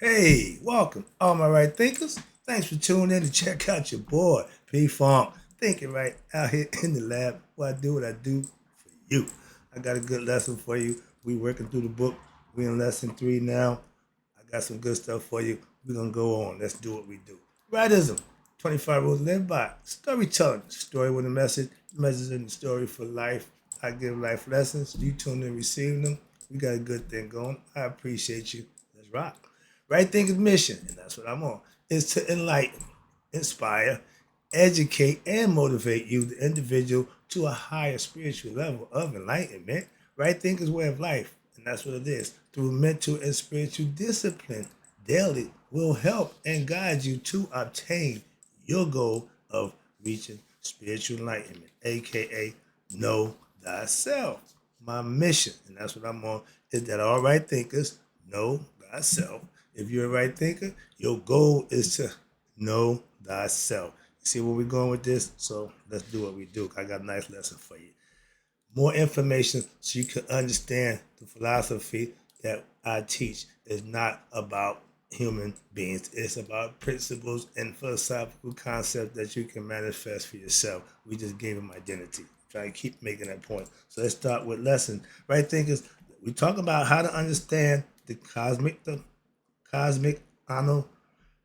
Hey, welcome, all my right thinkers. Thanks for tuning in to check out your boy, P Funk. Thinking right out here in the lab. What I do for you. I got a good lesson for you. We working through the book. We in lesson 3 now. I got some good stuff for you. We're gonna go on. Let's do what we do. Rightism. 25 rules to live by. Storytelling. Story with a message in the story for life. I give life lessons. You tune in, receiving them. We got a good thing going. I appreciate you. Let's rock. Right Thinking mission, and that's what I'm on, is to enlighten, inspire, educate, and motivate you, the individual, to a higher spiritual level of enlightenment. Right Thinking's way of life, and that's what it is. Through mental and spiritual discipline, daily will help and guide you to obtain your goal of reaching spiritual enlightenment, aka know thyself. My mission, and that's what I'm on, is that all right thinkers know thyself. If you're a right thinker, your goal is to know thyself. See where we're going with this? So let's do what we do. I got a nice lesson for you. More information so you can understand the philosophy that I teach is not about human beings. It's about principles and philosophical concepts that you can manifest for yourself. We just gave them identity. Try to keep making that point. So let's start with lesson. Right thinkers, we talk about how to understand the cosmic ano,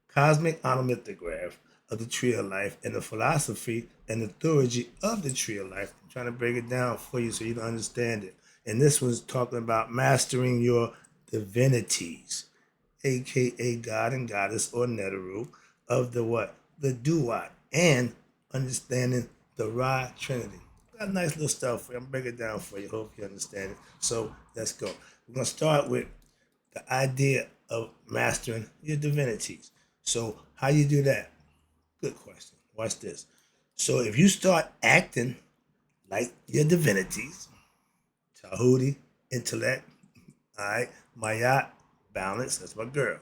cosmic onomythograph of the tree of life and the philosophy and the theology of the tree of life. I'm trying to break it down for you so you can understand it. And this was talking about mastering your divinities, aka God and Goddess or Neteru of the what? The Duat, and understanding the WRIGHT Trinity. Got nice little stuff for you. I'm breaking it down for you. Hope you understand it. So let's go. We're gonna start with the idea of mastering your divinities. So how you do that? Good question. Watch this. So if you start acting like your divinities, Tahuti, intellect, all right, Mayat, balance, that's my girl.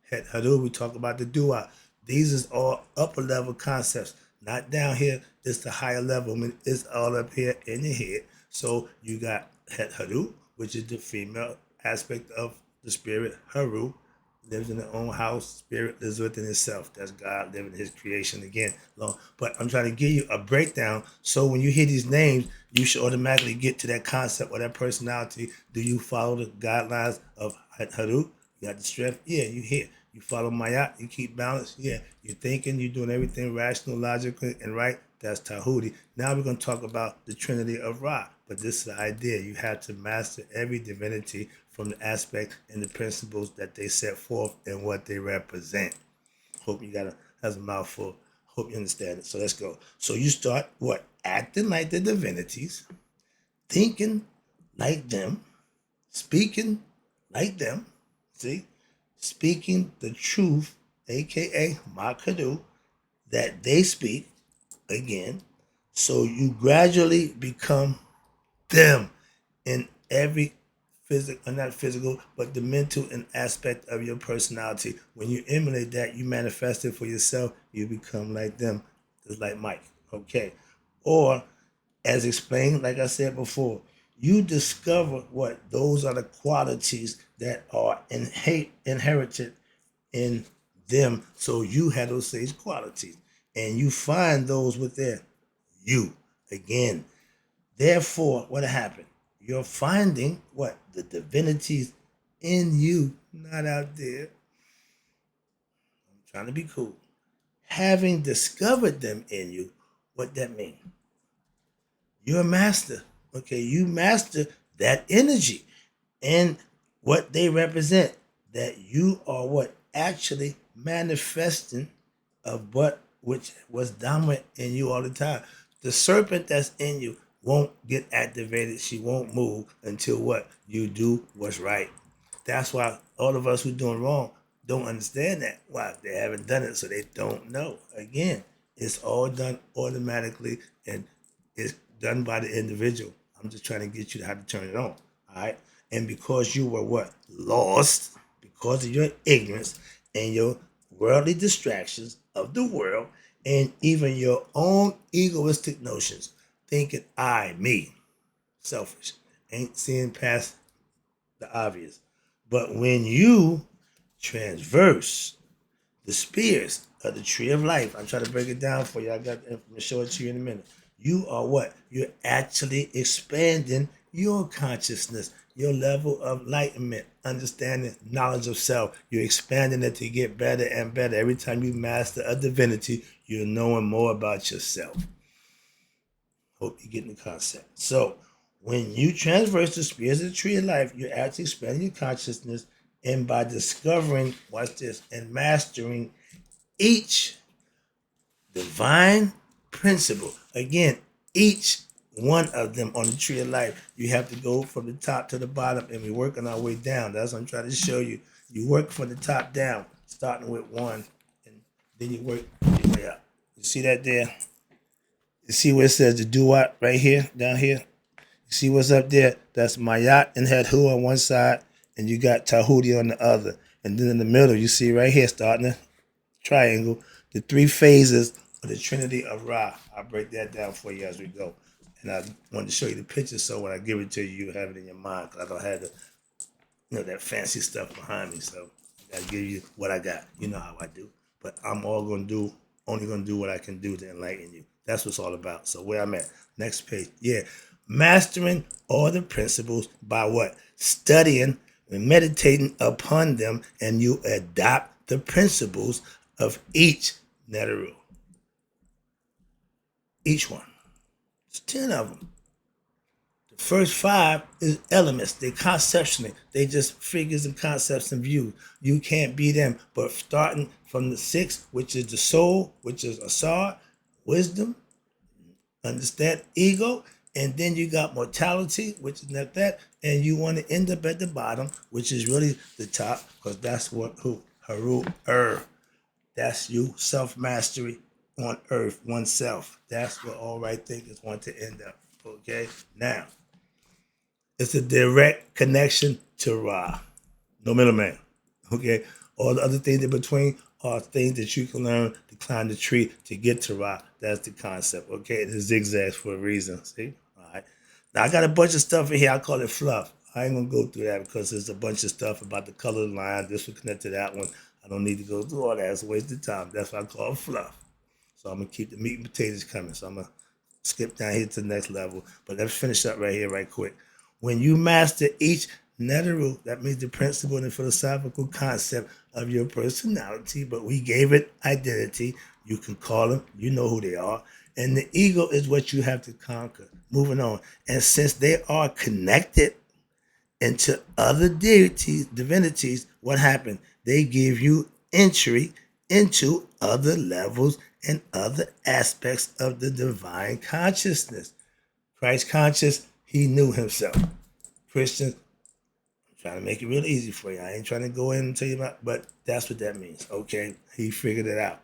Het Hadu, we talk about the dua. These is all upper level concepts, not down here. It's the higher level. I mean, it's all up here in your head. So you got Het Hadu, which is the female aspect of the spirit. Haru lives in their own house. Spirit lives within itself. That's God living His creation again. But I'm trying to give you a breakdown so when you hear these names, you should automatically get to that concept or that personality. Do you follow the guidelines of Haru? You got the strength? Yeah, you hear. You follow Mayat, you keep balance? Yeah. You're thinking, you're doing everything rational, logical, and right? That's Tahuti. Now we're going to talk about the Trinity of Ra. But this is the idea. You have to master every divinity from the aspect and the principles that they set forth and what they represent. Hope you got has a mouthful. Hope you understand it. So let's go. So you start what? Acting like the divinities, thinking like them, speaking like them. See? Speaking the truth, aka Makadu, that they speak again. So you gradually become them in every physical, not physical, but the mental and aspect of your personality. When you emulate that, you manifest it for yourself, you become like them, just like Mike. Okay. Or, as explained, like I said before, you discover what those are the qualities that are inherited in them. So you have those same qualities. And you find those within you. Again, therefore, what happened? You're finding what? The divinities in you, not out there. I'm trying to be cool. Having discovered them in you, what that mean? You're a master. Okay, you master that energy and what they represent. That you are what actually manifesting of what which was dominant in you all the time. The serpent that's in you won't get activated. She won't move until what? You do what's right. That's why all of us who doing wrong don't understand that. Why? They haven't done it, so they don't know. Again, it's all done automatically and it's done by the individual. I'm just trying to get you how to turn it on. All right. And because you were what? Lost because of your ignorance and your worldly distractions of the world and even your own egoistic notions, thinking I, me, selfish, ain't seeing past the obvious. But when you transverse the spears of the tree of life. I'm trying to break it down for you. I'm going to show it to you in a minute. You are what? You're actually expanding your consciousness, your level of enlightenment, understanding, knowledge of self. You're expanding it to get better and better. Every time you master a divinity, you're knowing more about yourself. Hope you're getting the concept. So, when you transverse the spears of the tree of life, you're actually expanding your consciousness, and by discovering, watch this, and mastering each divine principle. Again, each one of them on the tree of life, you have to go from the top to the bottom, and we're working our way down. That's what I'm trying to show you. You work from the top down, starting with one, and then you work your way up. You see that there? You see where it says the Duat right here, down here? You see what's up there? That's Mayat and Hadhu on one side, and you got Tahuti on the other. And then in the middle, you see right here, starting the triangle, the three phases of the Trinity of Ra. I'll break that down for you as we go. And I wanted to show you the picture so when I give it to you, you have it in your mind, because I don't have that fancy stuff behind me. So I gotta give you what I got. You know how I do. But I'm only gonna do what I can do to enlighten you. That's what it's all about. So where I'm at. Next page. Yeah. Mastering all the principles by what? Studying and meditating upon them, and you adopt the principles of each Neteru. Each one. It's 10 of them. The first 5 is elements. They conceptually. They just figures and concepts and views. You can't be them. But starting from the 6th, which is the soul, which is Asar, wisdom, understand, ego, and then you got mortality, which is not that, and you want to end up at the bottom, which is really the top, because that's what Haru That's you, self-mastery on earth, oneself. That's what all right thinkers want to end up. Okay? Now, it's a direct connection to Ra. No middleman. Okay? All the other things in between are things that you can learn to climb the tree to get to Ra. That's the concept. Okay? It zigzags for a reason. See? All right. Now, I got a bunch of stuff in here. I call it fluff. I ain't going to go through that because there's a bunch of stuff about the color line. This will connect to that one. I don't need to go through all that. It's a waste of time. That's what I call fluff. So I'm going to keep the meat and potatoes coming. So I'm going to skip down here to the next level. But let's finish up right here right quick. When you master each Neteru, that means the principle and the philosophical concept of your personality, but we gave it identity. You can call them, you know who they are. And the ego is what you have to conquer. Moving on. And since they are connected into other divinities, what happened? They give you entry into other levels and other aspects of the divine consciousness. Christ conscious, he knew himself. Christians, I'm trying to make it real easy for you. I ain't trying to go in and tell you about, but that's what that means. Okay, he figured it out.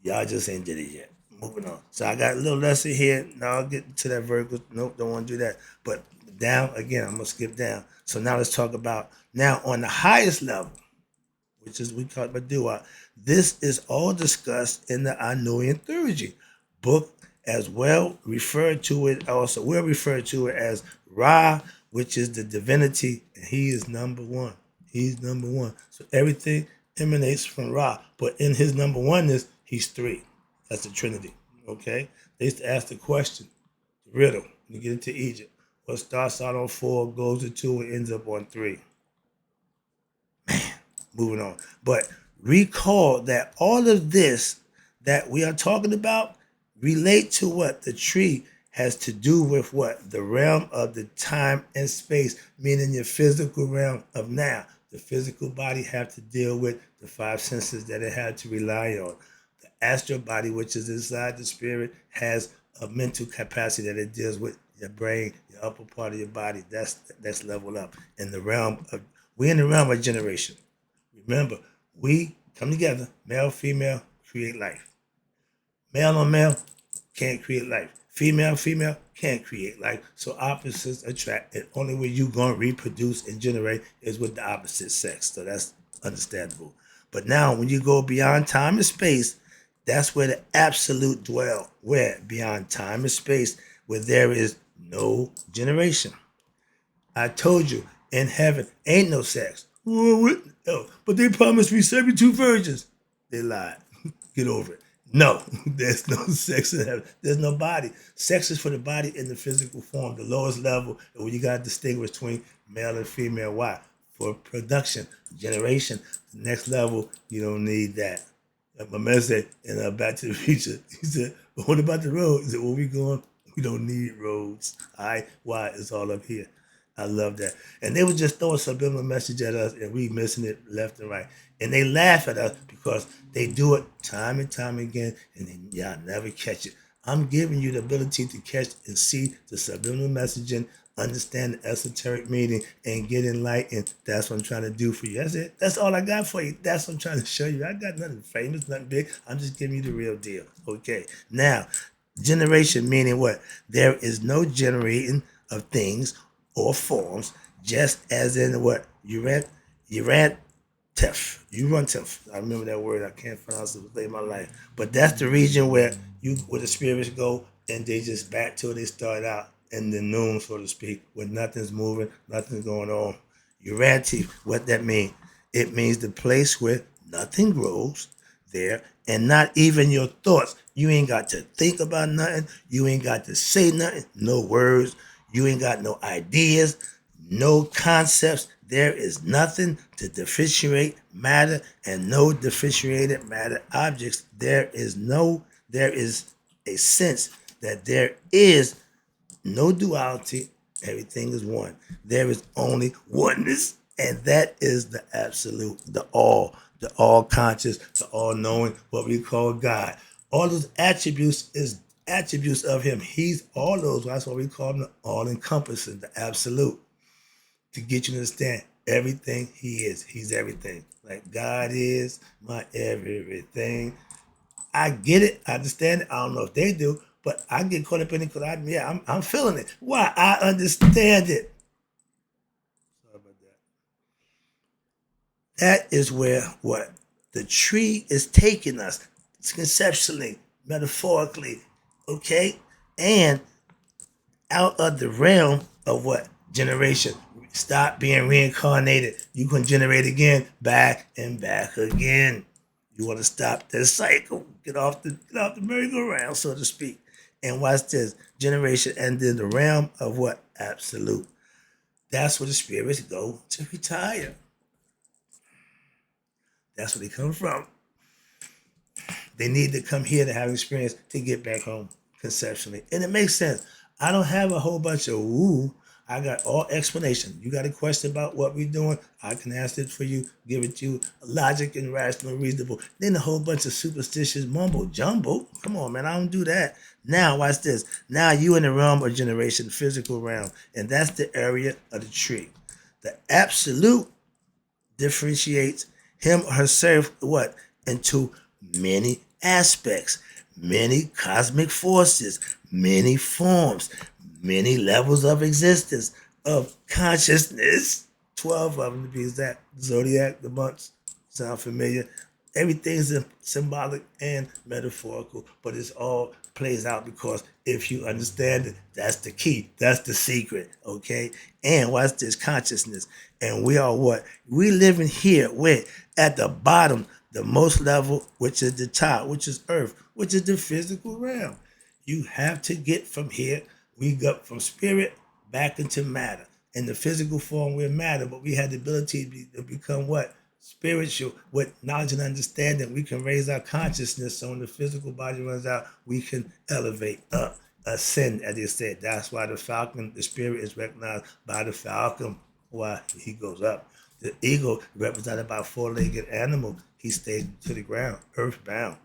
Y'all just ain't did it yet. Moving on. So I got a little lesson here. Now I'll get to that vertical. Nope, don't want to do that. But down again, I'm gonna skip down. So now let's talk about now on the highest level, which is we call it Badua. This is all discussed in the Anuian Theurgy book as well. Referred to it also. We'll refer to it as Ra, which is the divinity, and he is number one. He's number one. So everything emanates from Ra, but in his number oneness, he's 3. That's the Trinity. Okay? They used to ask the question, the riddle, when you get into Egypt. What starts out on 4, goes to 2, and ends up on 3. Moving on. But recall that all of this that we are talking about relate to what? The tree has to do with what? The realm of the time and space, meaning your physical realm of now. The physical body have to deal with the 5 senses that it had to rely on. The astral body, which is inside the spirit, has a mental capacity that it deals with your brain, your upper part of your body. That's level up. In the realm of, we're in the realm of generation. Remember, we come together, male, female, create life. Male on male can't create life. Female, female can't create life. So opposites attract. And only way you going to reproduce and generate is with the opposite sex. So that's understandable. But now when you go beyond time and space, that's where the absolute dwell. Where? Beyond time and space, where there is no generation. I told you, in heaven ain't no sex. Oh, but they promised me 72 virgins. They lied. Get over it. No, there's no sex in heaven. There's no body. Sex is for the body in the physical form, the lowest level, and when you got to distinguish between male and female. Why? For production, generation. The next level, you don't need that. Like my man said in Back to the Future, he said, but what about the road? He said, where we going? We don't need roads. All right? Why? It's all up here. I love that. And they were just throwing subliminal message at us and we missing it left and right. And they laugh at us because they do it time and time again and then y'all never catch it. I'm giving you the ability to catch and see the subliminal messaging, understand the esoteric meaning, and get enlightened. That's what I'm trying to do for you. That's it. That's all I got for you. That's what I'm trying to show you. I got nothing famous, nothing big. I'm just giving you the real deal. Okay. Now, generation meaning what? There is no generating of things or forms, just as in what? Urantif. I remember that word. I can't pronounce it. It was late in my life. But that's the region where the spirits go and they just back till they start out in the noon, so to speak, where nothing's moving, nothing's going on. Urantif, what that mean? It means the place where nothing grows there, and not even your thoughts. You ain't got to think about nothing. You ain't got to say nothing. No words. You ain't got no ideas, no concepts. There is nothing to differentiate matter and no differentiated matter objects. There is a sense that there is no duality. Everything is one. There is only oneness, and that is the absolute, the all conscious, the all knowing, what we call God. All those attributes is attributes of Him. He's all those. That's what we call Him, the all encompassing, the absolute. To get you to understand everything He is. He's everything. Like God is my everything. I get it. I understand it. I don't know if they do, but I get caught up in it because I'm feeling it. Why? I understand it. Sorry about that. That is where what? The tree is taking us conceptually, metaphorically, okay? And out of the realm of what? Generation. Stop being reincarnated. You can generate again, back and back again. You want to stop this cycle. Get off the merry-go-round, so to speak. And watch this. Generation and then the realm of what? Absolute. That's where the spirits go to retire. That's where they come from. They need to come here to have experience to get back home conceptually. And it makes sense. I don't have a whole bunch of woo. I got all explanation. You got a question about what we're doing, I can answer it for you, give it to you, logic and rational, reasonable. Then a whole bunch of superstitious mumbo jumbo. Come on, man, I don't do that. Now, watch this. Now you in the realm of generation, physical realm, and that's the area of the tree. The absolute differentiates him or herself what? Into many aspects, many cosmic forces, many forms, many levels of existence, of consciousness. 12 of them to be exact. Zodiac, the months, sound familiar? Everything's symbolic and metaphorical, but it's all plays out because if you understand it, that's the key. That's the secret, okay? And what's this consciousness? And we are what? We living here where at the bottom, the most level, which is the top, which is earth, which is the physical realm. You have to get from here. We got from spirit back into matter. In the physical form, we're matter, but we had the ability to become what? Spiritual. With knowledge and understanding, we can raise our consciousness. So when the physical body runs out, we can elevate up, ascend, as they said. That's why the falcon, the spirit is recognized by the falcon. Why he goes up. The eagle, represented by a four-legged animal, he stays to the ground, earthbound.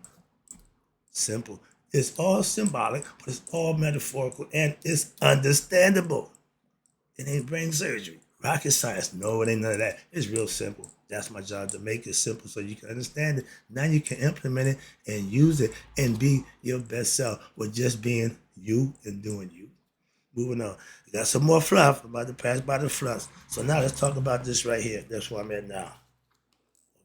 Simple. It's all symbolic, but it's all metaphorical and it's understandable. It ain't brain surgery. Rocket science, no, it ain't none of that. It's real simple. That's my job, to make it simple so you can understand it. Now you can implement it and use it and be your best self with just being you and doing you. Moving on. We got some more fluff. I'm about to pass by the fluff. So now let's talk about this right here. That's where I'm at now.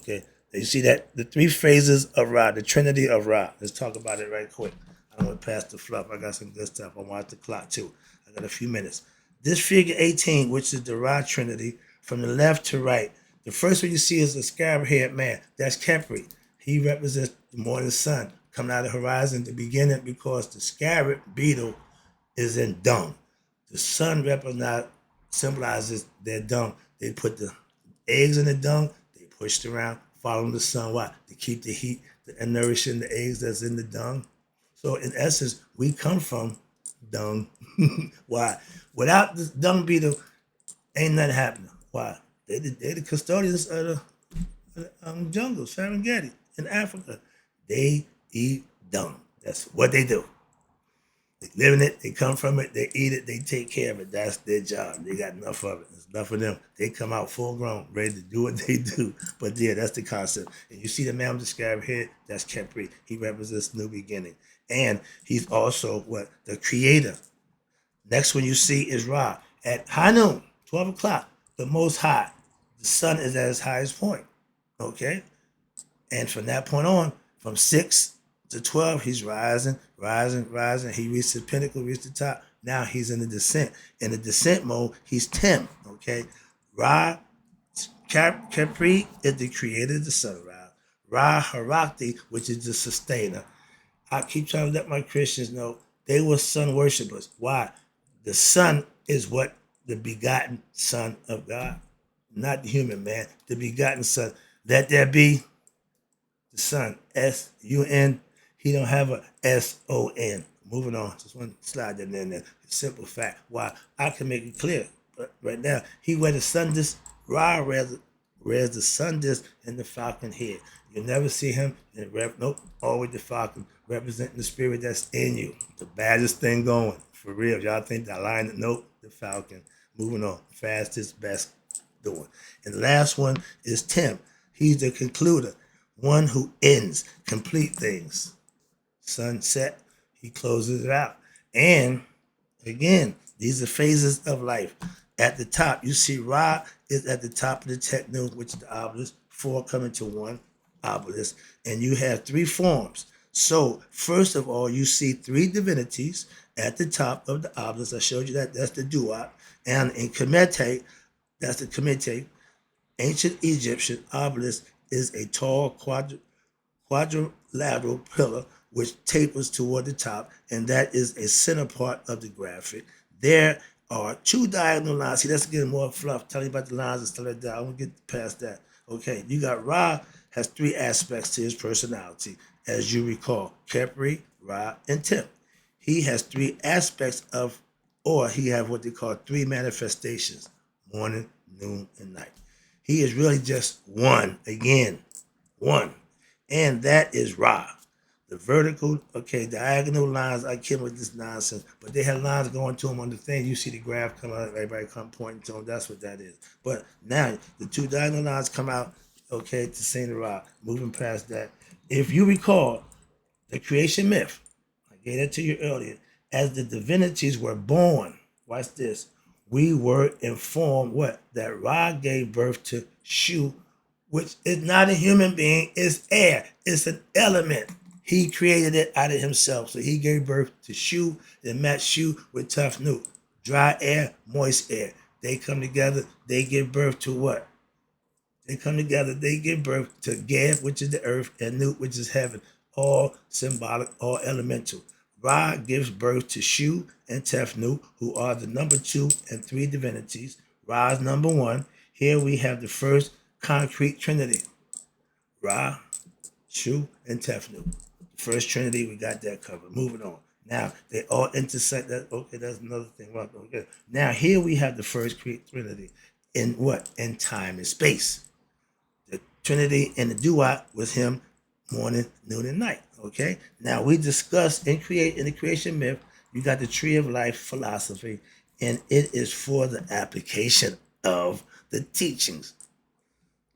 Okay. You see that? The three phases of Ra, the Trinity of Ra. Let's talk about it right quick. I don't want to pass the fluff. I got some good stuff. I watch the clock too. I got a few minutes. This figure 18, which is the Ra Trinity, from the left to right, The first one you see is the scarab-haired man. That's Kepri. He represents the morning sun coming out of the horizon, the beginning, because the scarab beetle is in dung. The sun symbolizes their dung. They put the eggs in the dung, they pushed around, following the sun. Why? To keep the heat and nourishing the eggs that's in the dung. So in essence, we come from dung. Why? Without the dung beetle, ain't nothing happening. Why? They the custodians of the jungle, Serengeti in Africa. They eat dung. That's what they do. They live in it, they come from it, they eat it, they take care of it. That's their job. They got enough of it. It's enough of them. They come out full grown, ready to do what they do. But yeah, that's the concept. And you see the man with the scarab head, that's Kepri. He represents new beginning. And he's also what? The creator. Next one you see is Ra. At high noon, 12 o'clock, the most high. The sun is at its highest point. Okay? And from that point on, from 6 to 12, he's rising, rising, rising. He reached the pinnacle, reached the top. Now he's in the descent. In the descent mode, he's 10. Okay? Ra, Capri is the creator of the sunrise. Ra Harakti, which is the sustainer. I keep trying to let my Christians know they were sun worshipers. Why? The sun is what? The begotten son of God. Not the human man, the begotten son. Let there be the sun. S-U-N. He don't have a S-O-N. Moving on. Just want to slide that in there. Simple fact. Why? I can make it clear. But right now, he wears the sun disc. Ra wears the sun disc and the falcon head. You'll never see him in nope, always the falcon, representing the spirit that's in you. The baddest thing going. For real. Y'all think that line? Nope, the falcon. Moving on. Fastest, best doing. And the last one is Tim. He's the concluder, one who ends, complete things. Sunset, he closes it out. And again, these are phases of life. At the top, you see Ra is at the top of the Technu, which is the obelisk, 4 coming to 1 obelisk, and you have 3 forms. So first of all, you see 3 divinities at the top of the obelisk. I showed you that. That's the Duat. And in Kemet, that's the Kemet, ancient Egyptian obelisk is a tall quadrilateral pillar which tapers toward the top, and that is a center part of the graphic. There are 2 diagonal lines. See, that's getting more fluff. Tell you about the lines and stuff like that. I won't get past that. Okay, you got Ra has 3 aspects to his personality, as you recall: Kepri, Ra, and Tim. He has 3 aspects of, or he have what they call 3 manifestations: morning, noon, and night. He is really just one, again, one. And that is Ra. The vertical, okay, diagonal lines, I can't with this nonsense, but they have lines going to them on the thing. You see the graph come out, everybody come pointing to them. That's what that is. But now the 2 diagonal lines come out, okay, to Saint Ra. Moving past that. If you recall, the creation myth, I gave that to you earlier, as the divinities were born, watch this, we were informed what? That Ra gave birth to Shu, which is not a human being, it's air. It's an element. He created it out of himself. So he gave birth to Shu and matched Shu with Tufnu. Dry air, moist air. They come together, they give birth to what? They come together, they give birth to Geb, which is the earth, and Nut, which is heaven. All symbolic, all elemental. Ra gives birth to Shu and Tefnu, who are the number 2 and 3 divinities. Ra is number 1. Here we have the first concrete trinity. Ra, Shu, and Tefnu. First trinity, we got that covered. Moving on. Now, they all intersect. That okay, that's another thing. Okay. Now, here we have the first trinity. In what? In time and space. The trinity and the duat was him morning, noon, and night. Okay? Now, we discussed in the creation myth, you got the tree of life philosophy, and it is for the application of the teachings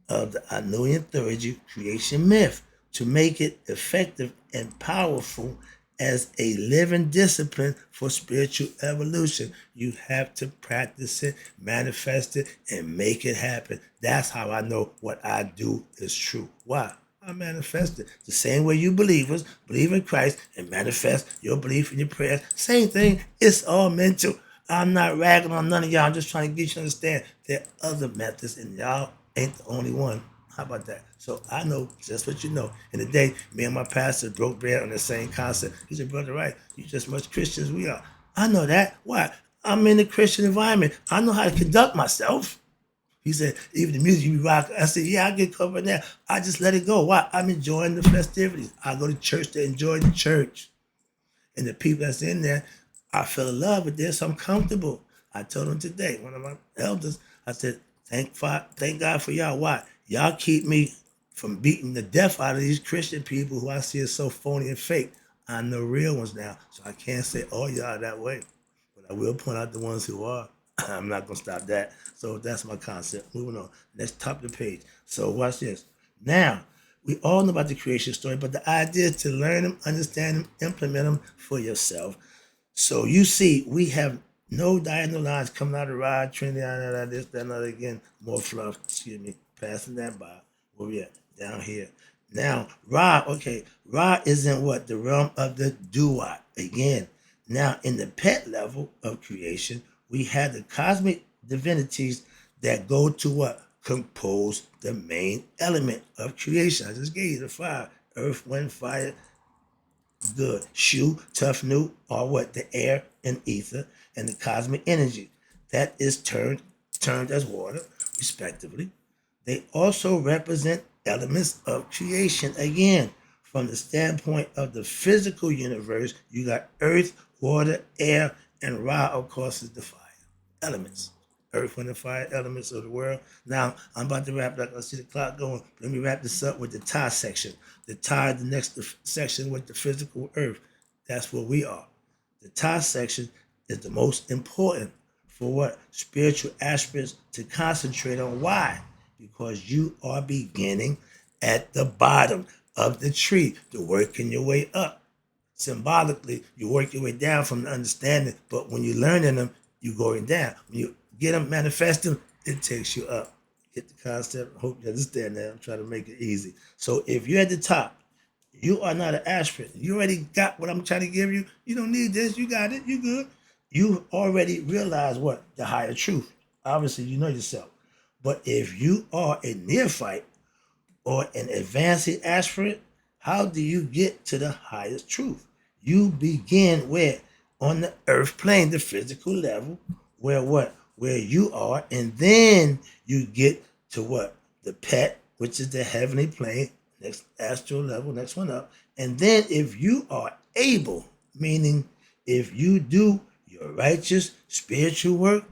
of the Anuian theurgy creation myth to make it effective and powerful as a living discipline for spiritual evolution. You have to practice it, manifest it, and make it happen. That's how I know what I do is true. Why? I manifest it. The same way you believers believe in Christ and manifest your belief in your prayers. Same thing. It's all mental. I'm not ragging on none of y'all. I'm just trying to get you to understand there are other methods, and y'all ain't the only one. How about that? So I know just what you know. In the day, me and my pastor broke bread on the same concept. He said, Brother Wright, you just much Christians we are. I know that. Why? I'm in a Christian environment. I know how to conduct myself. He said, even the music you rock. I said, yeah, I get covered there. I just let it go. Why? I'm enjoying the festivities. I go to church to enjoy the church. And the people that's in there, I fell in love with this. I'm comfortable. I told them today, one of my elders, I said, thank God for y'all. Why? Y'all keep me from beating the death out of these Christian people who I see as so phony and fake. I know real ones now. So I can't say, oh, y'all that way. But I will point out the ones who are. I'm not going to stop that. So that's my concept. Moving on. Next top of the page. So watch this. Now, we all know about the creation story, but the idea is to learn them, understand them, implement them for yourself. So you see, we have no diagonal lines coming out of RIGHT, Trinity, this, that, another again. More fluff, excuse me, passing that by. Where we at? Down here. Now, Ra is in what? The realm of the Duat. Again, now in the pet level of creation, we have the cosmic divinities that go to what? Compose the main element of creation. I just gave you the five: earth, wind, fire, good. Shu, tough, new, are what? The air and ether and the cosmic energy. That is termed as water, respectively. They also represent elements of creation. Again, from the standpoint of the physical universe, you got earth, water, air, and Ra, of course, is the fire. Elements. Earth, wind, and fire elements of the world. Now, I'm about to wrap it up. I see the clock going. Let me wrap this up with the tie section. The tie, the next section with the physical earth. That's where we are. The tie section is the most important for what? Spiritual aspirants to concentrate on. Why? Because you are beginning at the bottom of the tree to working your way up. Symbolically, you work your way down from the understanding, but when you learning them, you going down. When you get them, manifest them, it takes you up. Get the concept? I hope you understand that. I'm trying to make it easy. So if you're at the top, you are not an aspirant. You already got what I'm trying to give you. You don't need this. You got it. You good. You already realize what? The higher truth. Obviously, you know yourself. But if you are a neophyte or an advancing aspirant, how do you get to the highest truth? You begin where? On the earth plane, the physical level, where what? Where you are, and then you get to what? The pet, which is the heavenly plane, next astral level, next one up. And then if you are able, meaning if you do your righteous spiritual work,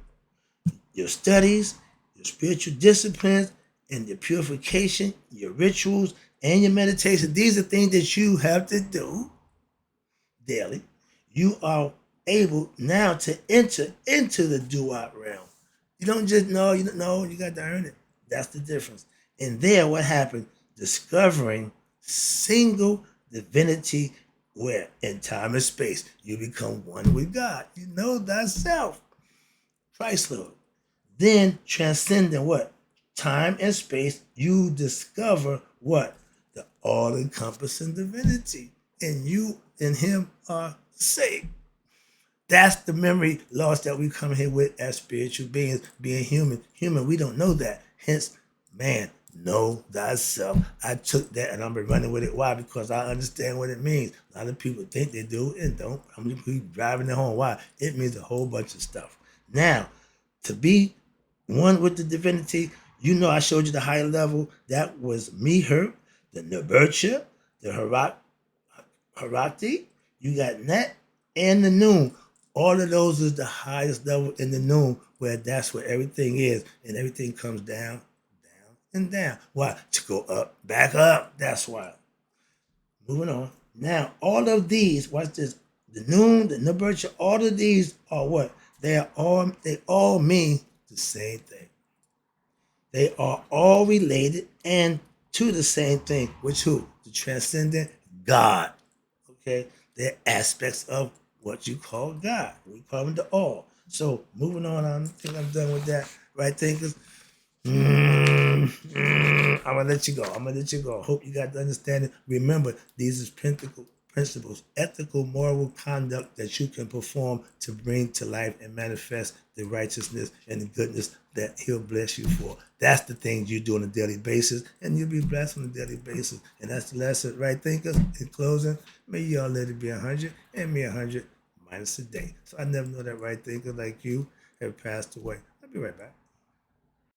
your studies, your spiritual disciplines, and your purification, your rituals, and your meditation. These are things that you have to do daily. You are able now to enter into the duat realm. You don't just know, you got to earn it. That's the difference. And there, what happened? Discovering single divinity where in time and space you become one with God. You know thyself. Christ Lord. Then transcending what? Time and space, you discover what? The all-encompassing divinity. And you and him are saved. That's the memory loss that we come here with as spiritual beings, being human. Human, we don't know that. Hence, man, know thyself. I took that and I'm running with it. Why? Because I understand what it means. A lot of people think they do and don't. I'm driving it home. Why? It means a whole bunch of stuff. Now, to be one with the divinity, you know I showed you the higher level. That was Meher, the Nebercha, the Harati. You got Net and the Noon. All of those is the highest level in the Noon, where that's where everything is, and everything comes down, down, and down. Why? To go up, back up. That's why. Moving on. Now, all of these, watch this. The Noon, the Nebercha, all of these are what? They all mean the same thing. They are all related and to the same thing, which who? The transcendent God. Okay? They're aspects of what you call God. We call them the all. So moving on, I think I'm done with that. Right, thinkers? I'm gonna let you go. Hope you got the understanding. Remember, these is principles, ethical, moral conduct that you can perform to bring to life and manifest the righteousness and the goodness that He'll bless you for. That's the things you do on a daily basis, and you'll be blessed on a daily basis. And that's the lesson, right, thinkers? In closing, may you all let it be 100 and me 100 minus a day. So I never know that right thinker like you have passed away. I'll be right back.